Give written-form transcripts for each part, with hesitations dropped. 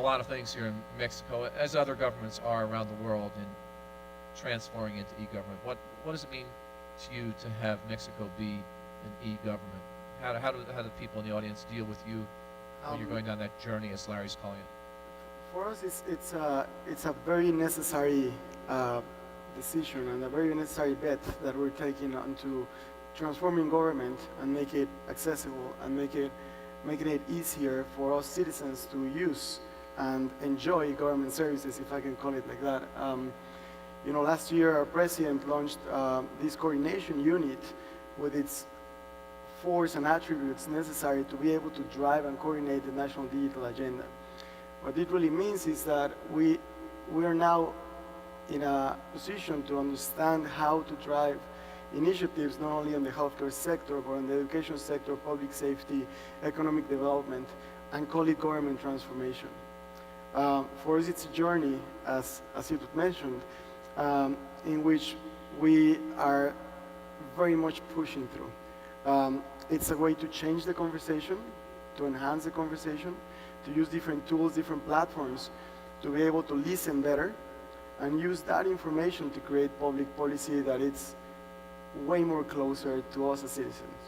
lot of things here in Mexico, as other governments are around the world, in transforming into e-government. What does it mean to you to have Mexico be an e-government? How do the people in the audience deal with you when you're going down that journey, as Larry's calling it? For us, it's a very necessary decision and a very necessary bet that we're taking onto transforming government and make it accessible and making it easier for us citizens to use and enjoy government services, if I can call it like that. You know, last year our president launched this coordination unit with its force and attributes necessary to be able to drive and coordinate the national digital agenda. What it really means is that we are now in a position to understand how to drive initiatives not only in the healthcare sector, but in the education sector, public safety, economic development, and call it government transformation. For us, it's a journey, as it was mentioned, in which we are very much pushing through. It's a way to change the conversation, to enhance the conversation, to use different tools, different platforms, to be able to listen better, and use that information to create public policy that it's way more closer to us as citizens.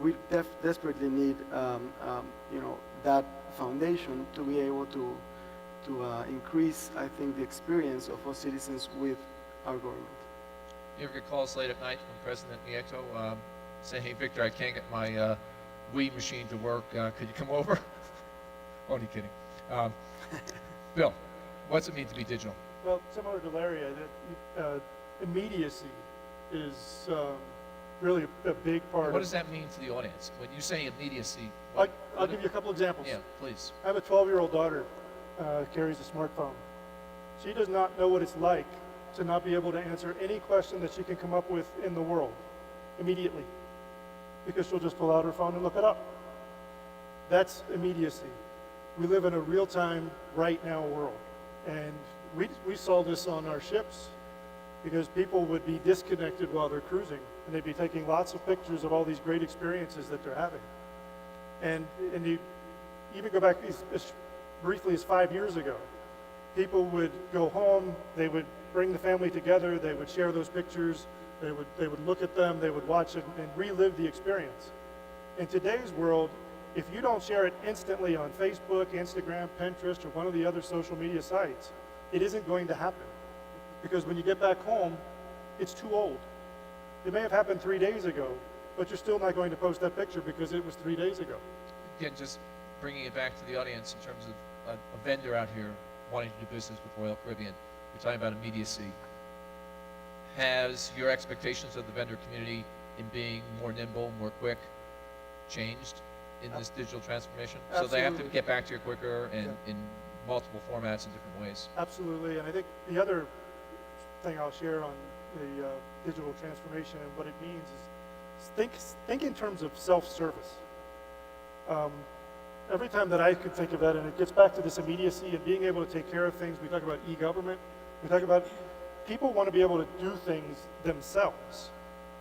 We desperately need you know, that foundation to be able to increase, I think, the experience of us citizens with our government. You ever get calls late at night from President Nieto saying, "Hey, Victor, I can't get my Wii machine to work. Could you come over?" Only kidding. Bill, what's it mean to be digital? Well, similar to Larry, immediacy is really a big part. What does that mean to the audience? When you say immediacy, I'll give you a couple examples. Yeah, please. I have a 12-year-old daughter, carries a smartphone. She does not know what it's like to not be able to answer any question that she can come up with in the world immediately, because she'll just pull out her phone and look it up. That's immediacy. We live in a real-time, right-now world, and we saw this on our ships, because people would be disconnected while they're cruising, and they'd be taking lots of pictures of all these great experiences that they're having. And you even go back as briefly as 5 years ago, people would go home, they would bring the family together, they would share those pictures, they would look at them, they would watch it and relive the experience. In today's world, if you don't share it instantly on Facebook, Instagram, Pinterest, or one of the other social media sites, it isn't going to happen. Because when you get back home, it's too old. It may have happened 3 days ago, but you're still not going to post that picture because it was 3 days ago. Again, just bringing it back to the audience in terms of a vendor out here wanting to do business with Royal Caribbean, we're talking about immediacy. Has your expectations of the vendor community in being more nimble, more quick, changed in this digital transformation? Absolutely. So they have to get back to you quicker and in multiple formats in different ways. Absolutely, and I think the other thing I'll share on the digital transformation and what it means is think in terms of self-service. Every time that I could think of that, and it gets back to this immediacy and being able to take care of things, we talk about e-government, we talk about people want to be able to do things themselves.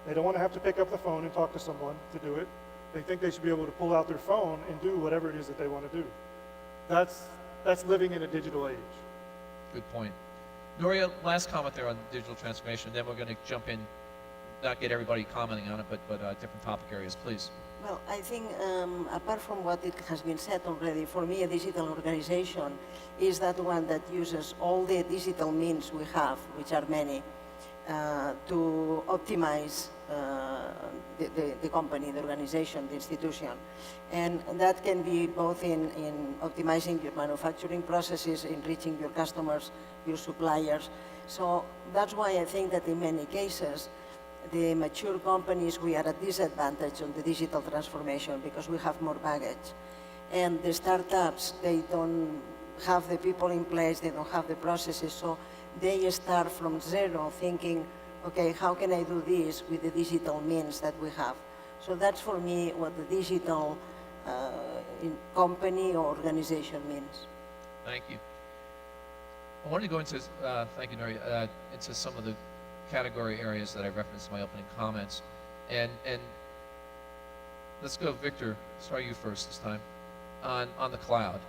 They don't want to have to pick up the phone and talk to someone to do it. They think they should be able to pull out their phone and do whatever it is that they want to do. That's living in a digital age. Good point. Nuria, last comment there on digital transformation, then we're going to jump in, not get everybody commenting on it, but different topic areas, please. Well, I think apart from what it has been said already, for me a digital organization is that one that uses all the digital means we have, which are many, to optimize the company, the organization, the institution. And that can be both in optimizing your manufacturing processes, enriching your customers, your suppliers. So that's why I think that in many cases, the mature companies, we are at disadvantage on the digital transformation because we have more baggage. And the startups, they don't have the people in place, they don't have the processes, so they start from zero thinking, okay, how can I do this with the digital means that we have? So that's for me what the digital company or organization means. Thank you. I wanted to go into, thank you, Nuria, into some of the category areas that I referenced in my opening comments. And let's go, Victor, start you first this time. On the cloud.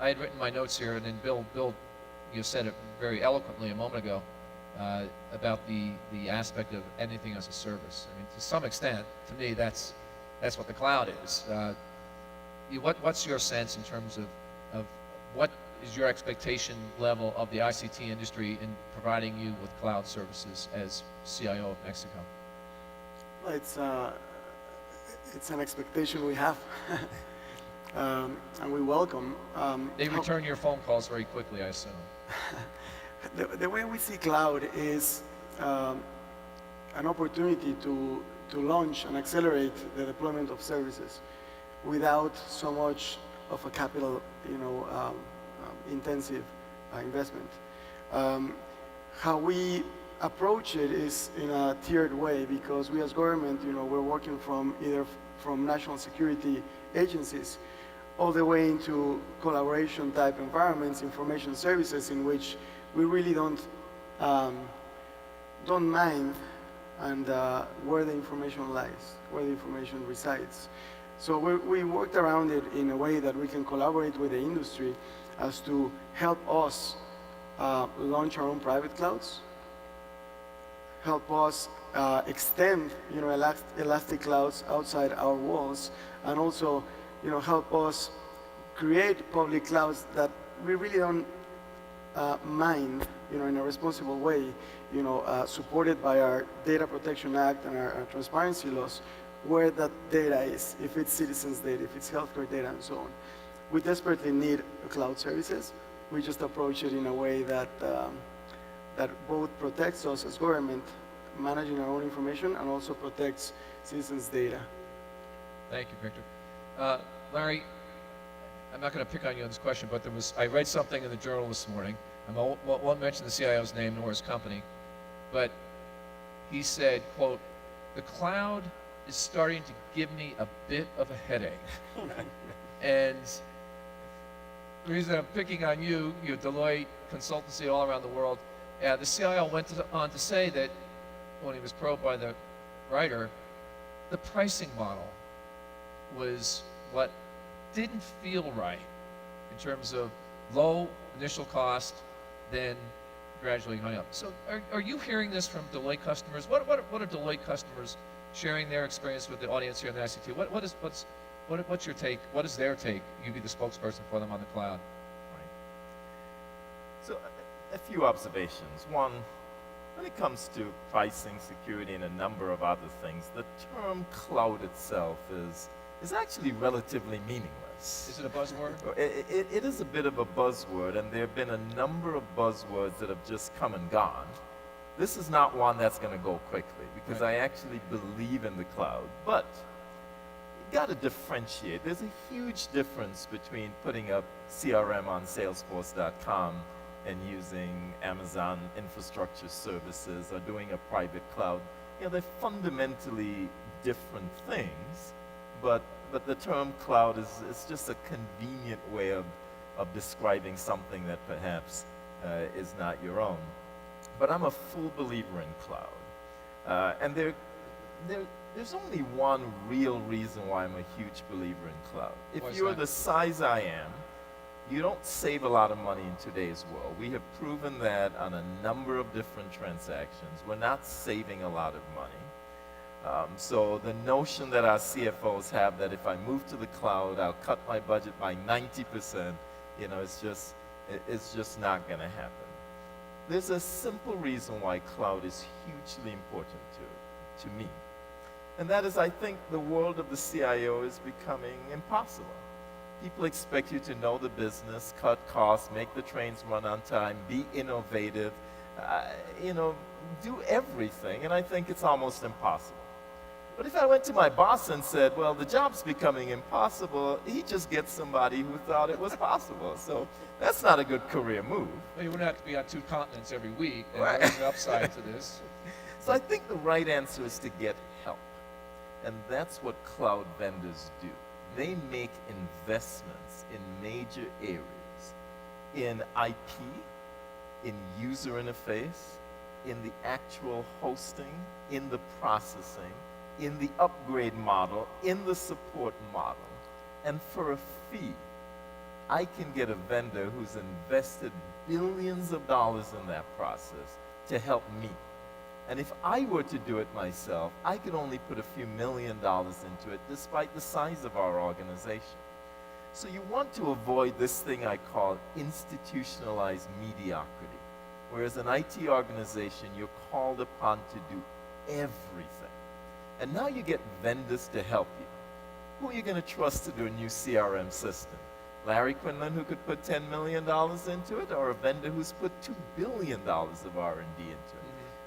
I had written my notes here, and then Bill, you said it very eloquently a moment ago about the aspect of anything as a service. I mean, to some extent, to me, that's what the cloud is. What's your sense in terms of what is your expectation level of the ICT industry in providing you with cloud services as CIO of Mexico? Well, it's an expectation we have, and we welcome. They return your phone calls very quickly, I assume. The way we see cloud is an opportunity to launch and accelerate the deployment of services without so much of a capital, intensive investment. How we approach it is in a tiered way, because we as government, we're working from either from national security agencies all the way into collaboration type environments, information services, in which we really don't mind and where the information lies, where the information resides. So we worked around it in a way that we can collaborate with the industry as to help us launch our own private clouds, help us extend, elastic clouds outside our walls, and also, help us create public clouds that we really don't mind, in a responsible way, supported by our Data Protection Act and our transparency laws, where that data is, if it's citizens' data, if it's healthcare data, and so on. We desperately need cloud services. We just approach it in a way that that both protects us as government, managing our own information, and also protects citizens' data. Thank you, Victor. Larry, I'm not going to pick on you on this question, but I read something in the journal this morning. I won't mention the CIO's name nor his company, but he said, quote, "The cloud is starting to give me a bit of a headache." And the reason I'm picking on you, Deloitte consultancy all around the world, the CIO went on to say that when he was probed by the writer, the pricing model was what didn't feel right in terms of low initial cost, then gradually going up. So are you hearing this from Deloitte customers? What are Deloitte customers sharing their experience with the audience here in the ICT? What's your take? What is their take? You be the spokesperson for them on the cloud. Right. So a few observations. One, when it comes to pricing, security, and a number of other things, the term cloud itself is actually relatively meaningless. Is it a buzzword? It is a bit of a buzzword, and there have been a number of buzzwords that have just come and gone. This is not one that's going to go quickly, because I actually believe in the cloud. But you got to differentiate. There's a huge difference between putting up CRM on Salesforce.com and using Amazon infrastructure services or doing a private cloud. They're fundamentally different things, but the term cloud is just a convenient way of describing something that perhaps is not your own. But I'm a full believer in cloud. And there's only one real reason why I'm a huge believer in cloud. If you're the size I am, you don't save a lot of money in today's world. We have proven that on a number of different transactions. We're not saving a lot of money. So the notion that our CFOs have that if I move to the cloud, I'll cut my budget by 90%, it's just not going to happen. There's a simple reason why cloud is hugely important to me. And that is, I think the world of the CIO is becoming impossible. People expect you to know the business, cut costs, make the trains run on time, be innovative, do everything, and I think it's almost impossible. But if I went to my boss and said, well, the job's becoming impossible, he just gets somebody who thought it was possible. So that's not a good career move. Well, you wouldn't have to be on 2 continents every week, and Right. there's an upside to this. So I think the right answer is to get help. And that's what cloud vendors do. They make investments in major areas, in IP, in user interface, in the actual hosting, in the processing, in the upgrade model, in the support model. And for a fee, I can get a vendor who's invested billions of dollars in that process to help me. And if I were to do it myself, I could only put a few $1 million into it despite the size of our organization. So you want to avoid this thing I call institutionalized mediocrity, where as an IT organization, you're called upon to do everything. And now you get vendors to help you. Who are you going to trust to do a new CRM system? Larry Quinlan, who could put $10 million into it, or a vendor who's put $2 billion of R&D into it?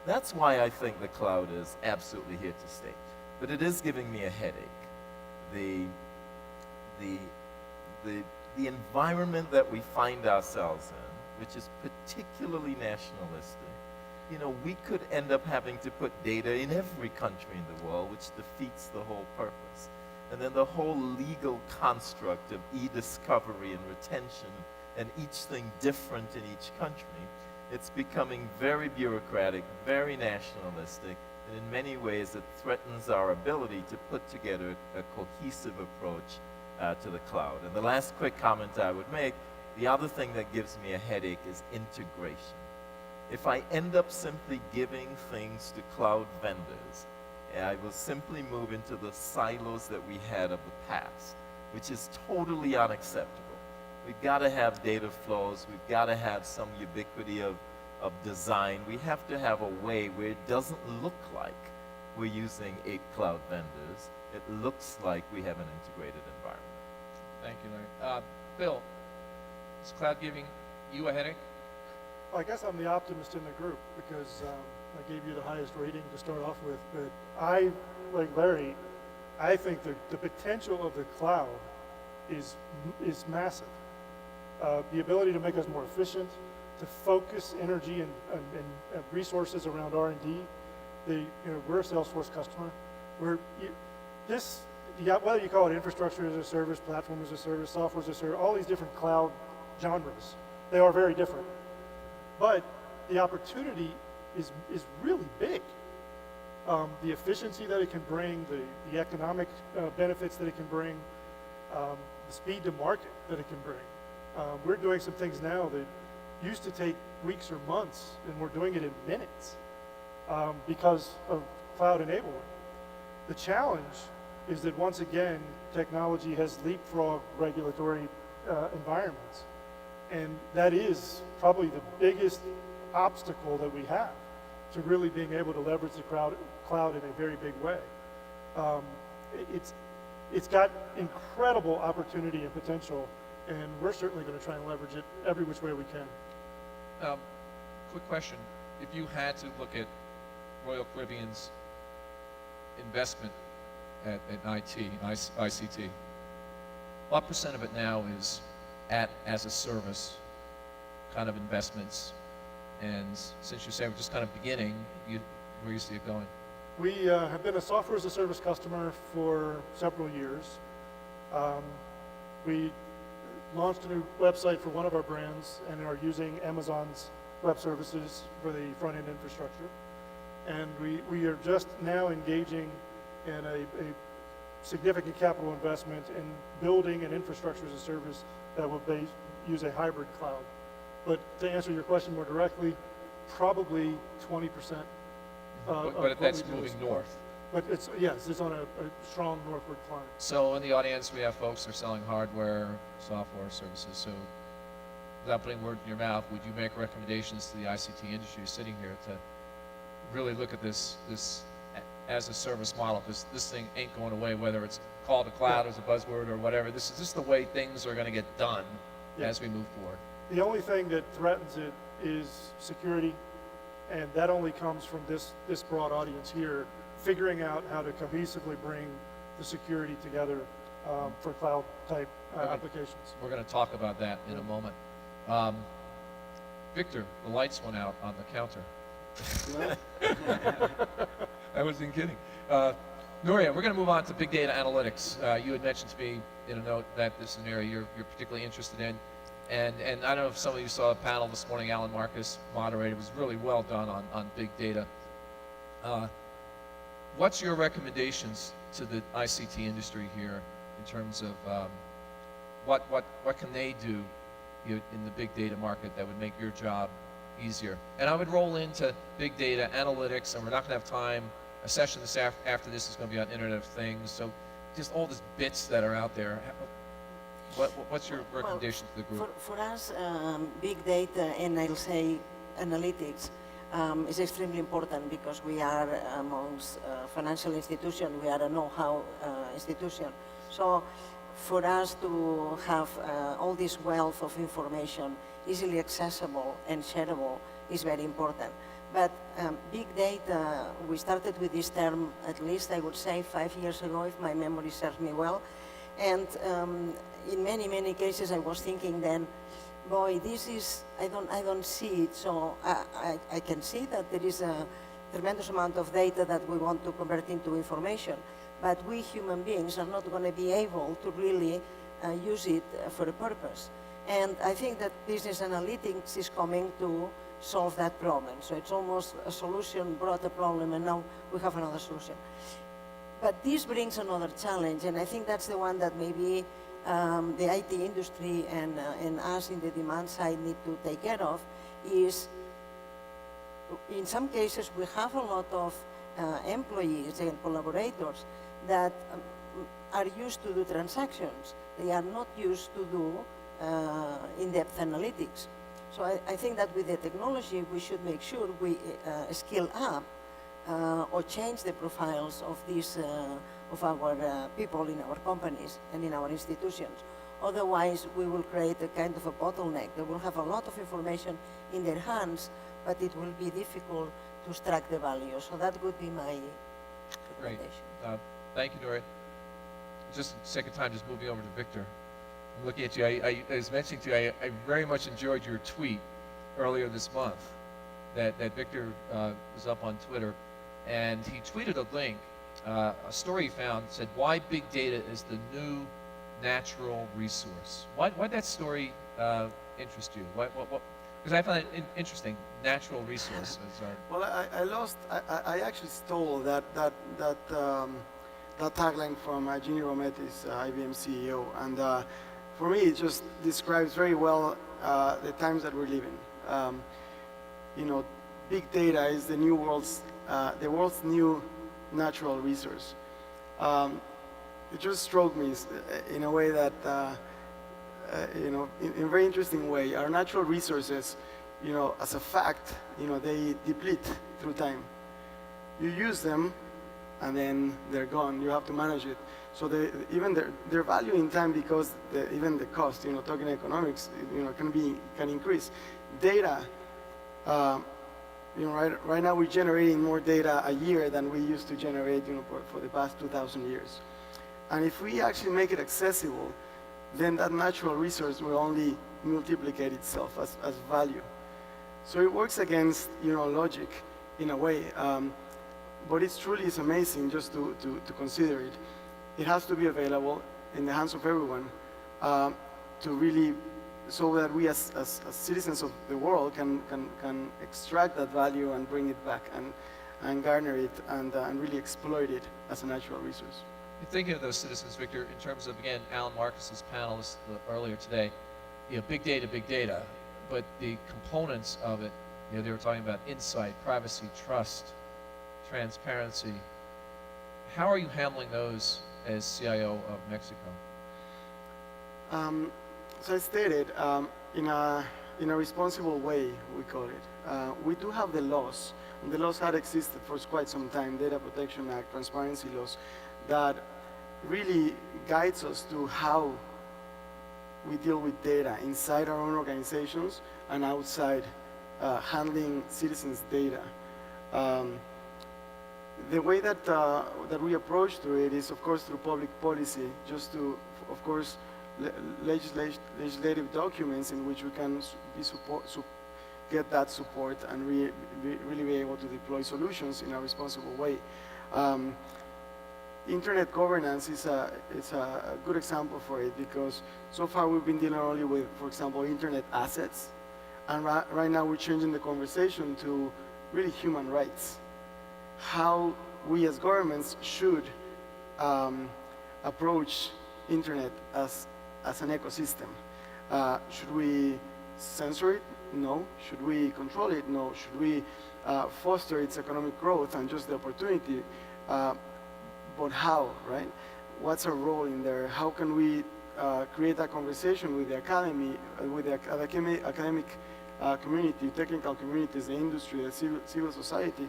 That's why I think the cloud is absolutely here to stay. But it is giving me a headache. The environment that we find ourselves in, which is particularly nationalistic, you know, we could end up having to put data in every country in the world, which defeats the whole purpose. And then the whole legal construct of e-discovery and retention, and each thing different in each country, it's becoming very bureaucratic, very nationalistic, and in many ways it threatens our ability to put together a cohesive approach to the cloud. And the last quick comment I would make, the other thing that gives me a headache is integration. If I end up simply giving things to cloud vendors, I will simply move into the silos that we had of the past, which is totally unacceptable. We've got to have data flows. We've got to have some ubiquity of design. We have to have a way where it doesn't look like we're using 8 cloud vendors. It looks like we have an integrated environment. Thank you, Larry. Bill, is cloud giving you a headache? Well, I guess I'm the optimist in the group because I gave you the highest rating to start off with. But I, like Larry, I think the potential of the cloud is massive. The ability to make us more efficient, to focus energy and resources around R&D. We're a Salesforce customer. Whether you call it infrastructure as a service, platform as a service, software as a service, all these different cloud genres, they are very different. But the opportunity is really big. The efficiency that it can bring, the economic benefits that it can bring, the speed to market that it can bring. We're doing some things now that used to take weeks or months, and we're doing it in minutes because of cloud enablement. The challenge is that once again, technology has leapfrogged regulatory environments. And that is probably the biggest obstacle that we have to really being able to leverage the cloud in a very big way. It's got incredible opportunity and potential, and we're certainly going to try and leverage it every which way we can. Quick question. If you had to look at Royal Caribbean's investment at IT, ICT, what percent of it now is as a service kind of investments? And since you say we're just kind of beginning, where do you see it going? We have been a software as a service customer for several years. We launched a new website for one of our brands and are using Amazon's web services for the front-end infrastructure. And we are just now engaging in a significant capital investment in building an infrastructure as a service that will use a hybrid cloud. But to answer your question more directly, probably 20%. But that's moving north. But it's on a strong northward climb. So in the audience, we have folks who are selling hardware, software, services. So without putting words in your mouth, would you make recommendations to the ICT industry sitting here to really look at this as a service model? Because this thing ain't going away, whether it's called a cloud as a buzzword or whatever. This is just the way things are going to get done as we move forward. The only thing that threatens it is security, and that only comes from this broad audience here, figuring out how to cohesively bring the security together for cloud-type applications. We're going to talk about that in a moment. Victor, the lights went out on the counter. I wasn't kidding. Nuria, we're going to move on to big data analytics. You had mentioned to me in a note that this is an area you're particularly interested in. And I don't know if some of you saw a panel this morning, Alan Marcus moderated. It was really well done on big data. What's your recommendations to the ICT industry here in terms of what can they do in the big data market that would make your job easier? And I would roll into big data analytics, and we're not going to have time. A session after this is going to be on Internet of Things. So just all these bits that are out there. What's your recommendation to the group? For us, big data and I'll say analytics is extremely important because we are amongst financial institutions, we are a know-how institution. So for us to have all this wealth of information easily accessible and shareable is very important. But big data, we started with this term at least, I would say, 5 years ago, if my memory serves me well. And in many, many cases, I was thinking then, boy, this is, I don't see it. So I can see that there is a tremendous amount of data that we want to convert into information. But we human beings are not going to be able to really use it for a purpose. And I think that business analytics is coming to solve that problem. So it's almost a solution brought a problem, and now we have another solution. But this brings another challenge, and I think that's the one that maybe the IT industry and us in the demand side need to take care of, is in some cases we have a lot of employees and collaborators that are used to do transactions. They are not used to do in-depth analytics. So I think that with the technology, we should make sure we skill up or change the profiles of these of our people in our companies and in our institutions. Otherwise, we will create a kind of a bottleneck. They will have a lot of information in their hands, but it will be difficult to extract the value. So that would be my Great. recommendation. Thank you, Nuria. Just second time, just moving over to Victor. I'm looking at you. I was mentioning to you, I very much enjoyed your tweet earlier this month that Victor was up on Twitter, and he tweeted a link, a story he found, said, why big data is the new natural resource. Why'd that story interest you? Because I found it interesting, natural resources. Well, I actually stole that tagline from Ginny Rometty's IBM CEO, and for me it just describes very well the times that we're living. You know, big data is the world's new natural resource. It just struck me in a way that, you know, in a very interesting way. Our natural resources, you know, as a fact, you know, they deplete through time. You use them, and then they're gone. You have to manage it. So even their value in time, because even the cost, you know, talking economics, you know, can increase. Data, you know, right now we're generating more data a year than we used to generate, you know, for the past 2,000 years. And if we actually make it accessible, then that natural resource will only multiplicate itself as value. So it works against, you know, logic in a way. But it truly is amazing just to consider it. It has to be available in the hands of everyone to really, so that we as citizens of the world can extract that value and bring it back and garner it and really exploit it as a natural resource. Thinking of those citizens, Victor, in terms of, again, Alan Marcus's panelists earlier today, you know, big data, but the components of it, you know, they were talking about insight, privacy, trust, transparency. How are you handling those as CIO of Mexico? So I stated, in a responsible way, we call it. We do have the laws, and the laws had existed for quite some time, Data Protection Act, transparency laws, that really guides us to how we deal with data inside our own organizations and outside, handling citizens' data. The way that we approach to it is, of course, through public policy, just to, of course, legislative documents in which we can get that support and really be able to deploy solutions in a responsible way. Internet governance is a good example for it, because so far we've been dealing only with, for example, internet assets, and right now we're changing the conversation to really human rights. How we as governments should approach internet as as an ecosystem. Should we censor it? No. Should we control it? No. Should we foster its economic growth and just the opportunity? But how, right? What's our role in there? How can we create a conversation with the academy, with the academic community, technical communities, the industry, the civil society?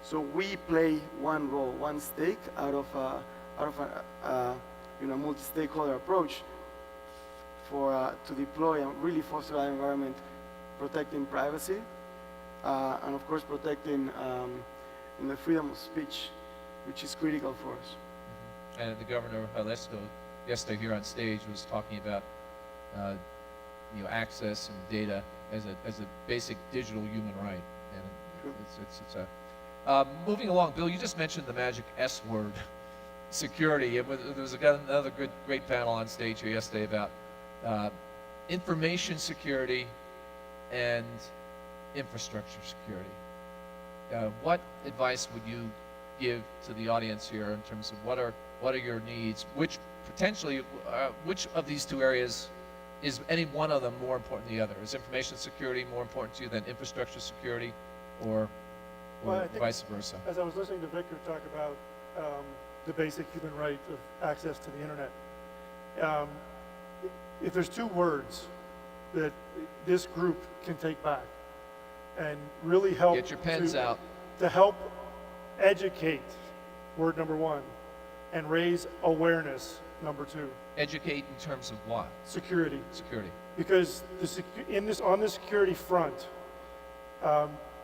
So we play one role, one stake out of a multi-stakeholder approach to deploy and really foster that environment, protecting privacy, and of course protecting in the freedom of speech, which is critical for us. And the governor yesterday here on stage was talking about access and data as a basic digital human right. And it's moving along, Bill, you just mentioned the magic S word, security. There was another great panel on stage here yesterday about information security and infrastructure security. What advice would you give to the audience here in terms of what are your needs? Which of these two areas is any one of them more important than the other? Is information security more important to you than infrastructure security, or Well, I think vice versa? As I was listening to Víctor talk about the basic human right of access to the internet, if there's two words that this group can take back and really help Get your pens out. to help educate, word number one, and raise awareness, number two. Educate in terms of what? Security. Security. Because on the security front,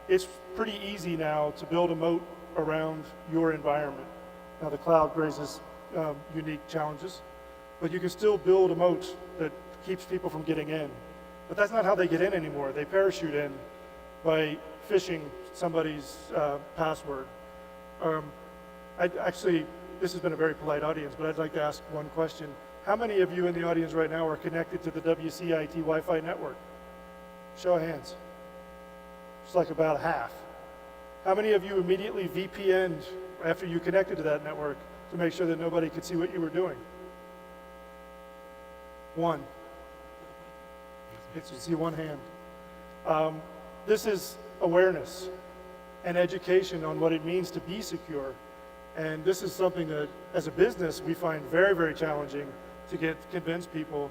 it's pretty easy now to build a moat around your environment. Now the cloud raises unique challenges, but you can still build a moat that keeps people from getting in. But that's not how they get in anymore. They parachute in by phishing somebody's password. This has been a very polite audience, but I'd like to ask one question. How many of you in the audience right now are connected to the WCIT Wi-Fi network? Show of hands. It's like about half. How many of you immediately VPN'd after you connected to that network to make sure that nobody could see what you were doing? One. You see one hand. This is awareness and education on what it means to be secure. And this is something that, as a business, we find very, very challenging to convince people.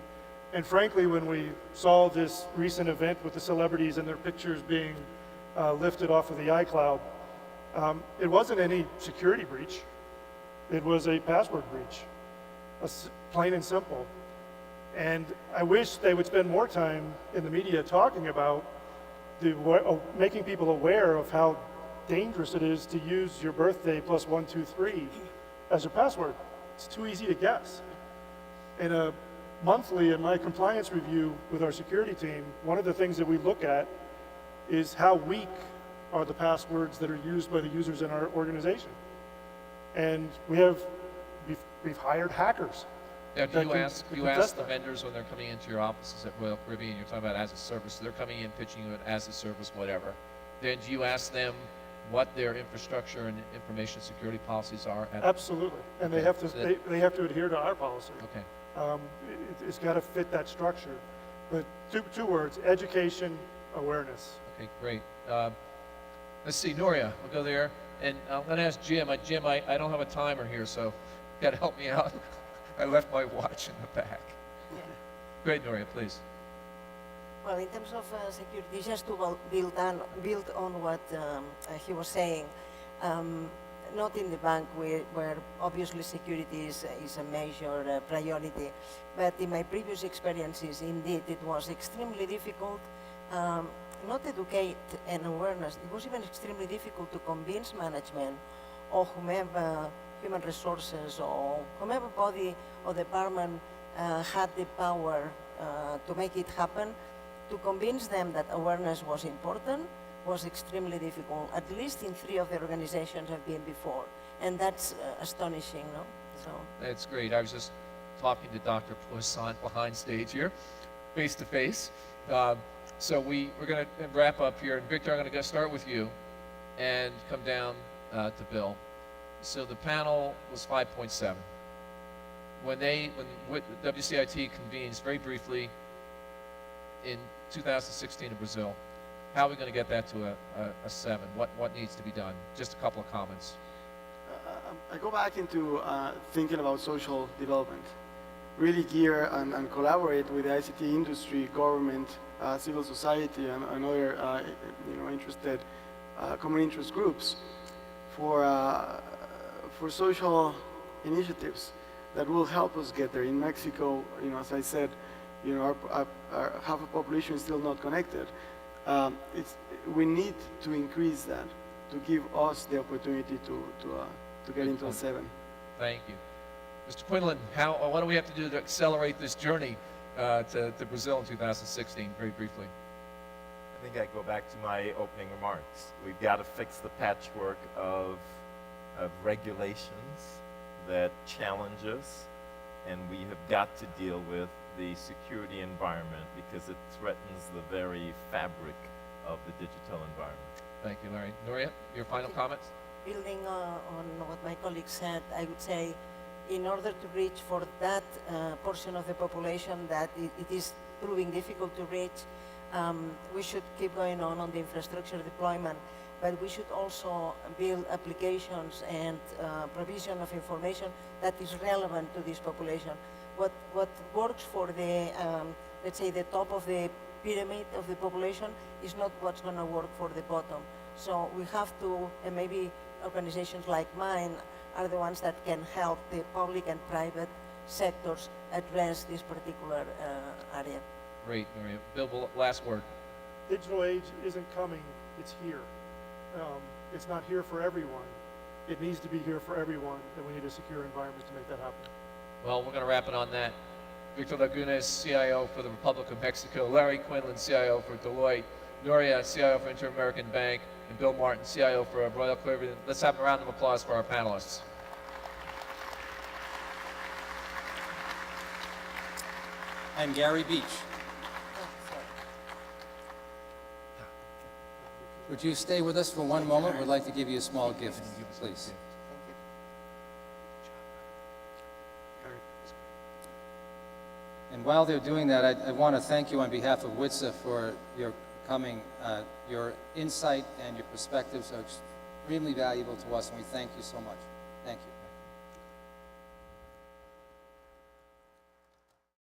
And frankly, when we saw this recent event with the celebrities and their pictures being lifted off of the iCloud, it wasn't any security breach. It was a password breach, plain and simple. And I wish they would spend more time in the media talking about making people aware of how dangerous it is to use your birthday plus 123 as your password. It's too easy to guess. And monthly in my compliance review with our security team, one of the things that we look at is how weak are the passwords that are used by the users in our organization. And we've hired hackers. Now, do you ask test the that. vendors when they're coming into your offices at Royal Caribbean, you're talking about as a service, so they're coming in pitching you as a service, whatever. Then do you ask them what their infrastructure and information security policies are? Absolutely, and they have to they have to adhere to our policy. Okay. It's got to fit that structure. But two words: education, awareness. Okay, great. Let's see, Nuria, we'll go there. And I'm going to ask Jim. Jim, I don't have a timer here, so you got to help me out. I left my watch in the back. Yeah. Great, Nuria, please. Well, in terms of security, just to build on what he was saying, not in the bank where obviously security is a major priority, but in my previous experiences, indeed, it was extremely difficult, not educate and awareness, it was even extremely difficult to convince management or whomever, human resources or whomever body or department had the power to make it happen, to convince them that awareness was important was extremely difficult. At least in 3 of the organizations I've been before. And that's astonishing, no? So. That's great. I was just talking to Dr. Poisson behind stage here, face to face. So we're going to wrap up here. And Victor, I'm going to start with you and come down to Bill. So the panel was 5.7. when WCIT convenes very briefly in 2016 in Brazil, how are we going to get that to a 7? What needs to be done? Just a couple of comments. I go back into thinking about social development. Really gear and collaborate with the ICT industry, government, civil society, and other interested common interest groups for social initiatives that will help us get there. In Mexico, as I said, our half the population is still not connected. We need to increase that to give us the opportunity to get into a 7. Thank you. Mr. Quinlan, what do we have to do to accelerate this journey to Brazil in 2016, very briefly? I think I go back to my opening remarks. We've got to fix the patchwork of regulations that challenge us, and we have got to deal with the security environment because it threatens the very fabric of the digital environment. Thank you, Larry. Nuria, your final comments? Building on what my colleague said, I would say in order to reach for that portion of the population that it is proving difficult to reach, we should keep going on the infrastructure deployment, but we should also build applications and provision of information that is relevant to this population. What works for the, let's say, the top of the pyramid of the population is not what's going to work for the bottom. So we have to, and maybe organizations like mine are the ones that can help the public and private sectors address this particular area. Great, Nuria. Bill, last word. Digital age isn't coming, it's here. It's not here for everyone. It needs to be here for everyone, and we need a secure environment to make that happen. Well, we're going to wrap it on that. Victor Lagunes, CIO for the Republic of Mexico, Larry Quinlan, CIO for Deloitte, Nuria, CIO for Inter-American Bank, and Bill Martin, CIO for Royal Caribbean. Let's have a round of applause for our panelists. And Gary Beach. Would you stay with us for one moment? We'd like to give you a small gift, please. And while they're doing that, I want to thank you on behalf of WCIT for your coming. Your insight and your perspectives are extremely valuable to us, and we thank you so much. Thank you.